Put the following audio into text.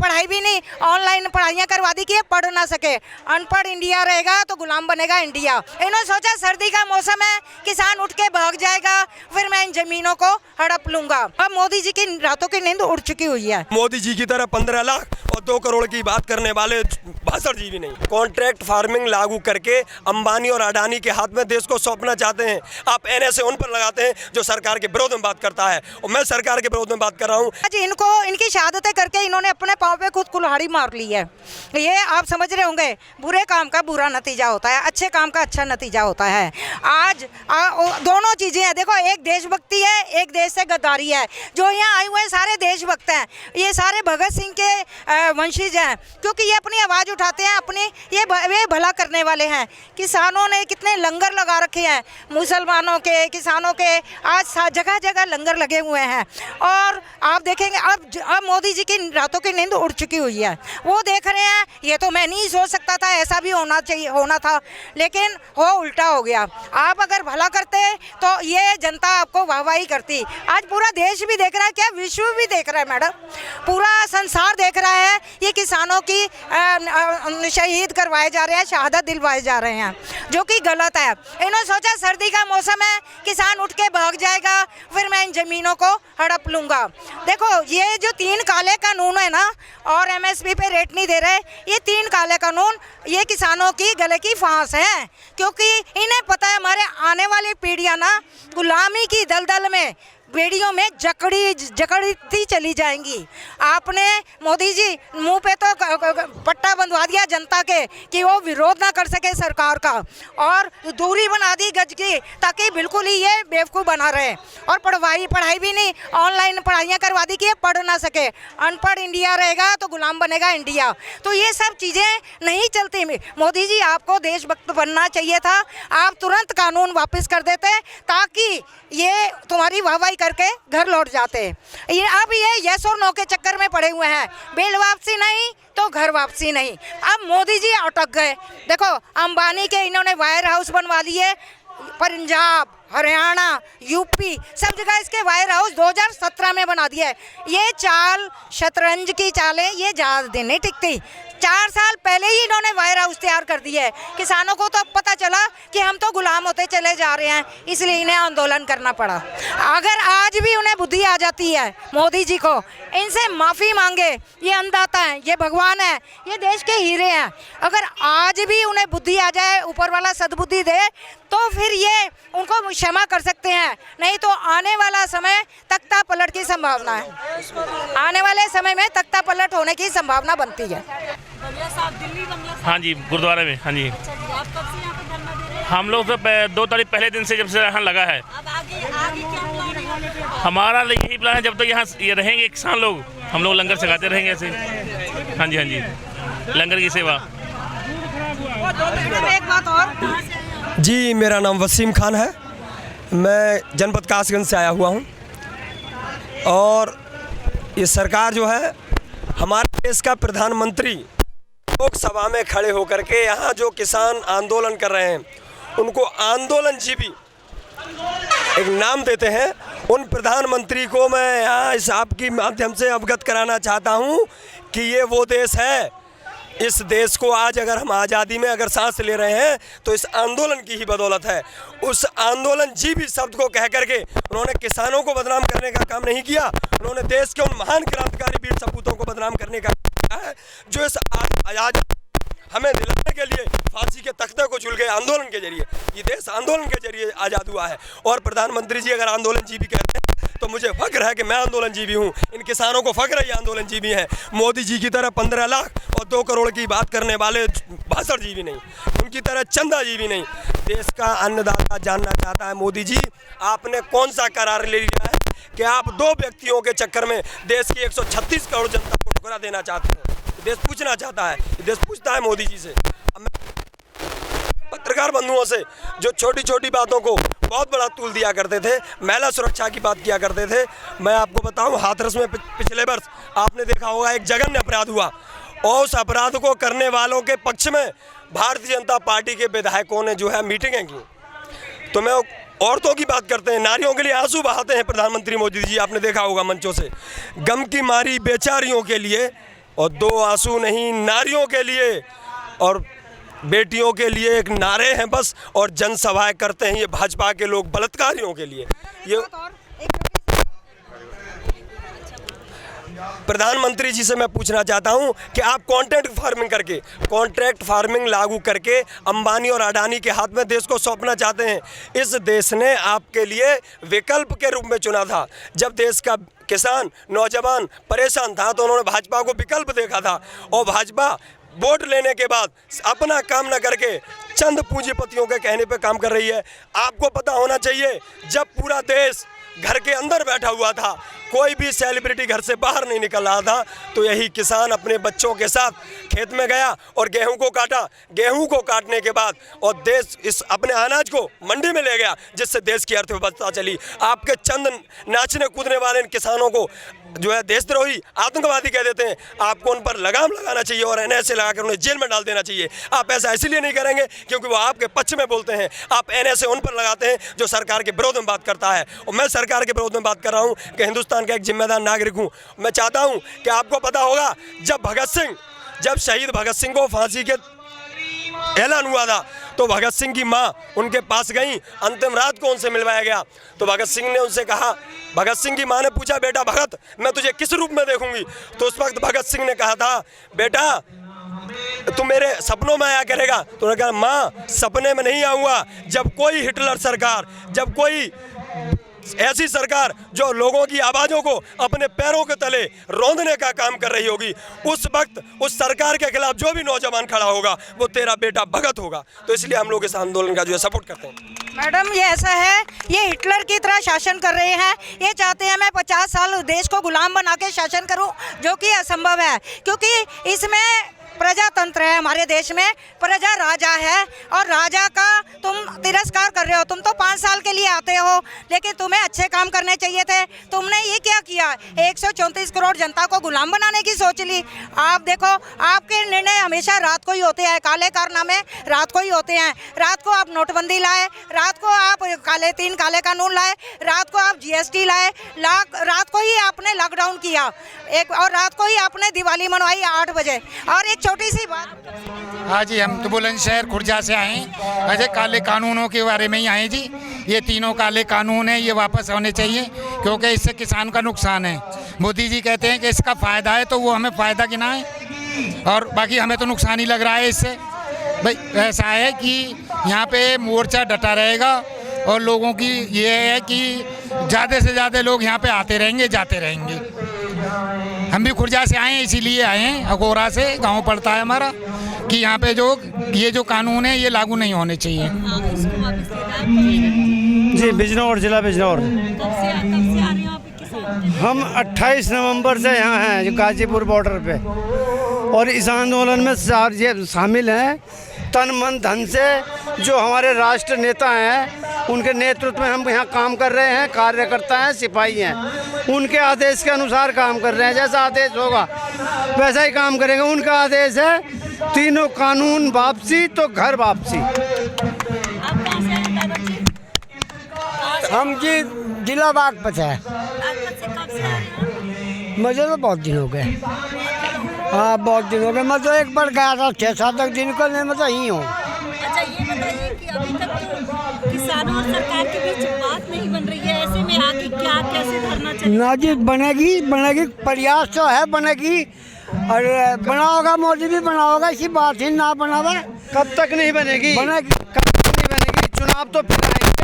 पढ़ाई भी नहीं, ऑनलाइन पढ़ाइयाँ करवा दी कि ये पढ़ ना सके। अनपढ़ इंडिया रहेगा तो गुलाम बनेगा इंडिया। इन्होंने सोचा सर्दी का मौसम है, किसान उठ के भाग जाएगा, फिर मैं इन जमीनों को हड़प लूंगा। अब मोदी जी की रातों की नींद उड़ चुकी हुई है। मोदी जी की तरह 15 लाख और 2 करोड़ की बात करने वाले 62 जी भी नहीं। कॉन्ट्रैक्ट फार्मिंग लागू करके अंबानी और अडानी के हाथ में देश को सौंपना चाहते हैं। आप NSA उन पर लगाते हैं जो सरकार के विरोध में बात करता है, और मैं सरकार के विरोध में बात कर रहा हूँ। आज इनको इनकी शहादतें करके इन्होंने अपने पाँव पे खुद कुल्हाड़ी मार ली है। ये आप समझ रहे होंगे, बुरे काम का बुरा नतीजा होता है, अच्छे काम का अच्छा नतीजा होता है। आज दोनों चीज़ें हैं। देखो, एक देशभक्ति है, एक देश से गद्दारी है। जो यहाँ आए हुए हैं सारे देशभक्त हैं, ये सारे भगत सिंह के वंशज हैं, क्योंकि ये अपनी आवाज़ उठाते हैं, अपनी ये भला करने वाले हैं। किसानों ने कितने लंगर लगा रखे हैं, मुसलमानों के, किसानों के, आज जगह जगह लंगर लगे हुए हैं। और आप देखेंगे अब मोदी जी की रातों की नींद उड़ चुकी हुई है। वो देख रहे हैं, ये तो मैं नहीं सोच सकता था, ऐसा भी होना था, लेकिन वो उल्टा हो गया। आप अगर भला करते तो ये जनता आपको वाहवाही करती। आज पूरा देश भी देख रहा है, क्या विश्व भी देख रहा है मैडम, पूरा संसार देख रहा है। ये किसानों की शहीद करवाए जा रहे हैं, शहादत दिलवाए जा रहे हैं, जो कि गलत है। इन्होंने सोचा सर्दी का मौसम है, किसान उठ के भाग जाएगा, फिर मैं इन जमीनों को हड़प लूंगा। देखो, ये जो 3 काले कानून है ना, और MSP पे रेट नहीं दे रहे, ये 3 काले कानून ये किसानों की गले की फांस है, क्योंकि इन्हें पता है हमारे आने वाली पीढ़ियां ना गुलामी की दलदल में, बेड़ियों में जकड़ती चली जाएंगी। आपने मोदी जी मुंह पे तो पट्टा बंधवा दिया जनता के कि वो विरोध ना कर सके सरकार का, और दूरी बना दी गज की, ताकि बिल्कुल ही ये बेवकूफ़ बना रहे। और पढ़ाई भी नहीं, ऑनलाइन पढ़ाइयाँ करवा दी कि ये पढ़ ना सके। अनपढ़ इंडिया रहेगा तो गुलाम बनेगा इंडिया। तो ये सब चीज़ें नहीं चलती। मोदी जी, आपको देशभक्त बनना चाहिए था, आप तुरंत कानून वापस कर देते, ताकि ये तुम्हारी वाहवाही करके घर लौट जाते। अब ये यस और नो के चक्कर में पड़े हुए हैं, बिल वापसी नहीं तो घर वापसी नहीं। अब मोदी जी अटक गए। देखो, अंबानी के इन्होंने वायर हाउस बनवा लिए, पंजाब, हरियाणा, UP सब जगह इसके वायर हाउस 2017 में बना दिया है। ये चाल, शतरंज की चालें, ये ज़्यादा दिन नहीं टिकती। 4 साल पहले ही इन्होंने वायर हाउस तैयार कर दिया है। किसानों को तो अब पता चला कि हम तो गुलाम होते चले जा रहे हैं, इसलिए इन्हें आंदोलन करना पड़ा। अगर आज भी उन्हें बुद्धि आ जाती है, मोदी जी को इनसे माफ़ी मांगे। ये अन्नदाता हैं, ये भगवान है, ये देश के हीरे हैं। अगर आज भी उन्हें बुद्धि आ जाए, ऊपर वाला सद्बुद्धि दे, तो फिर ये उनको क्षमा कर सकते हैं। नहीं तो आने वाला समय तख्ता पलट की संभावना है। आने वाले समय में तख्ता पलट होने की संभावना बनती है। हाँ जी, गुरुद्वारे में। हाँ जी, आप कब से यहाँ पे धरना दे रहे हैं? हम लोग तो 2 तारीख पहले दिन से, जब से यहाँ लगा है। अब आगे क्या प्लान है? हमारा यही प्लान है, जब तक यहाँ ये रहेंगे किसान लोग, हम लोग लंगर सिखाते रहेंगे ऐसे। हाँ जी, हाँ जी, लंगर की सेवा। एक बात और जी, मेरा नाम वसीम खान है, मैं जनपद कासगंज से आया हुआ हूँ। और ये सरकार जो है, हमारे देश का प्रधानमंत्री लोकसभा में खड़े होकर के यहाँ जो किसान आंदोलन कर रहे हैं, उनको आंदोलनजीवी एक नाम देते हैं। उन प्रधानमंत्री को मैं यहाँ इस आपकी माध्यम से अवगत कराना चाहता हूँ कि ये वो देश है, इस देश को आज अगर हम आज़ादी में अगर सांस ले रहे हैं तो इस आंदोलन की ही बदौलत है। उस आंदोलन जीवी शब्द को कह करके उन्होंने किसानों को बदनाम करने का काम नहीं किया, उन्होंने देश के उन महान क्रांतिकारी वीर सपूतों को बदनाम करने का काम किया है, जो इस आज़ादी हमें दिलाने के लिए फांसी के तख्ते को झूल गए आंदोलन के जरिए। ये देश आंदोलन के जरिए आज़ाद हुआ है। और प्रधानमंत्री जी अगर आंदोलनजीवी कहते हैं तो मुझे फख्र है कि मैं आंदोलनजीवी हूँ। इन किसानों को फख्र है ये आंदोलनजीवी हैं। मोदी जी की तरह 15 लाख और 2 करोड़ की बात करने वाले 62 जी भी नहीं, उनकी तरह चंदा जी भी नहीं। देश का अन्नदाता जानना चाहता है, मोदी जी आपने कौन सा करार ले लिया है कि आप 2 व्यक्तियों के चक्कर में देश की 136 करोड़ जनता को ठुकरा देना चाहते हैं। देश पूछना चाहता है, देश पूछता है मोदी जी से। पत्रकार बंधुओं से जो छोटी छोटी बातों को बहुत बड़ा तूल दिया करते थे, महिला सुरक्षा की बात किया करते थे, मैं आपको बताऊं, हाथरस में पिछले वर्ष आपने देखा होगा एक जघन्य अपराध हुआ, और उस अपराध को करने वालों के पक्ष में भारतीय जनता पार्टी के विधायकों ने जो है मीटिंगें की। तो मैं औरतों की बात करते हैं, नारियों के लिए आंसू बहाते हैं प्रधानमंत्री मोदी जी, आपने देखा होगा मंचों से। गम की मारी बेचारियों के लिए और दो आंसू नहीं नारियों के लिए और बेटियों के लिए एक नारे हैं बस, और जनसभाएं करते हैं ये भाजपा के लोग बलात्कारियों के लिए। ये प्रधानमंत्री जी से मैं पूछना चाहता हूं कि आप कॉन्ट्रैक्ट फार्मिंग लागू करके अंबानी और अडानी के हाथ में देश को सौंपना चाहते हैं। इस देश ने आपके लिए विकल्प के रूप में चुना था। जब देश का किसान नौजवान परेशान था तो उन्होंने भाजपा को विकल्प देखा था, और भाजपा वोट लेने के बाद अपना काम न करके चंद पूंजीपतियों के कहने पे काम कर रही है। आपको पता होना चाहिए, जब पूरा देश घर के अंदर बैठा हुआ था, कोई भी सेलिब्रिटी घर से बाहर नहीं निकल रहा था, तो यही किसान अपने बच्चों के साथ खेत में गया और गेहूं को काटा। गेहूं को काटने के बाद और देश इस अपने अनाज को मंडी में ले गया, जिससे देश की अर्थव्यवस्था चली। आपके चंद नाचने कूदने वाले इन किसानों को जो है देशद्रोही आतंकवादी कह देते हैं। आपको उन पर लगाम लगाना चाहिए और NSA लगाकर उन्हें जेल में डाल देना चाहिए। आप ऐसा इसलिए नहीं करेंगे क्योंकि वो आपके पक्ष में बोलते हैं। आप NSA उन पर लगाते हैं जो सरकार के विरोध में बात करता है, और मैं सरकार के विरोध में बात कर रहा हूँ कि हिंदुस्तान का एक जिम्मेदार नागरिक हूँ। मैं चाहता हूँ कि आपको पता होगा, जब शहीद भगत सिंह को फांसी के ऐलान हुआ था तो भगत सिंह की मां उनके पास गई, अंतिम रात को उनसे मिलवाया गया। तो भगत सिंह ने उनसे कहा, भगत सिंह की मां ने पूछा, बेटा भगत मैं तुझे किस रूप में देखूंगी? तो उस वक्त भगत सिंह ने कहा था, बेटा तू मेरे सपनों में आया करेगा। तो उन्होंने कहा, मां सपने में नहीं आऊँगा। जब कोई हिटलर सरकार, जब कोई ऐसी सरकार जो लोगों की आवाज़ों को अपने पैरों के तले रौंदने का काम कर रही होगी, उस वक्त उस सरकार के खिलाफ जो भी नौजवान खड़ा होगा वो तेरा बेटा भगत होगा। तो इसलिए हम लोग इस आंदोलन का जो है सपोर्ट करते हैं। मैडम ये ऐसा है, ये हिटलर की तरह शासन कर रहे हैं। ये चाहते हैं मैं 50 साल देश को गुलाम बना के शासन करूं, जो कि असंभव है, क्योंकि इसमें प्रजातंत्र है। हमारे देश में प्रजा राजा है, और राजा का तुम तिरस्कार कर रहे हो। तुम तो 5 साल के लिए आते हो, लेकिन तुम्हें अच्छे काम करने चाहिए थे। तुमने ये क्या किया? 134 करोड़ जनता को गुलाम बनाने की सोच ली। आप देखो, आपके निर्णय हमेशा रात को ही होते हैं, काले कारनामे रात को ही होते हैं। रात को आप नोटबंदी लाए, रात को आप तीन काले कानून लाए, रात को आप GST लाए, रात को ही आपने लॉकडाउन किया, और रात को ही आपने दिवाली मनवाई 8 बजे। और एक छोटी सी बात, हाँ जी, हम तो बुलंदशहर खुर्जा से आए हैं। अजय काले कानूनों के बारे में ही आए जी। ये तीनों काले कानून हैं, ये वापस होने चाहिए, क्योंकि इससे किसान का नुकसान है। मोदी जी कहते हैं कि इसका फ़ायदा है, तो वो हमें फ़ायदा गिनाएं, और बाकी हमें तो नुकसान ही लग रहा है इससे। भाई ऐसा है कि यहाँ पे मोर्चा डटा रहेगा, और लोगों की ये है कि ज़्यादा से ज़्यादा लोग यहाँ पे आते रहेंगे, जाते रहेंगे। हम भी खुर्जा से आए हैं, इसीलिए आए हैं, अकोरा से गांव पड़ता है हमारा, कि यहाँ पे ये जो कानून है ये लागू नहीं होने चाहिए। जी, बिजनौर, जिला बिजनौर। कब से आ रहे हो आप किसान? हम 28 नवंबर से यहाँ हैं गाजीपुर बॉर्डर पे, और इस आंदोलन में ये शामिल हैं तन मन धन से। जो हमारे राष्ट्र नेता हैं उनके नेतृत्व में हम यहाँ काम कर रहे हैं, कार्यकर्ता हैं, सिपाही हैं, उनके आदेश के अनुसार काम कर रहे हैं। जैसा आदेश होगा वैसा ही काम करेंगे। उनका आदेश है तीनों कानून वापसी तो घर वापसी। आप कहाँ से आए दादाजी? हम जी जिला बागपत है। बागपत से कब से आ रहे हो? मुझे तो बहुत दिन हो गए। हाँ, बहुत दिन हो गए। मैं तो एक बार गया था 6-7 दिन को, मैं तो यहीं हूँ। अच्छा, ये बताइए कि अभी तक तो किसानों और सरकार के बीच बात नहीं बन रही है, ऐसे में आगे क्या कैसे धरना चलेगा? ना जी, बनेगी, प्रयास तो है, बनेगी, और बना होगा, मोदी भी बना होगा, इसी बात ही ना बना हुआ। कब तक नहीं बनेगी? बनेगी। कब तक नहीं बनेगी? चुनाव तो फिर आएंगे।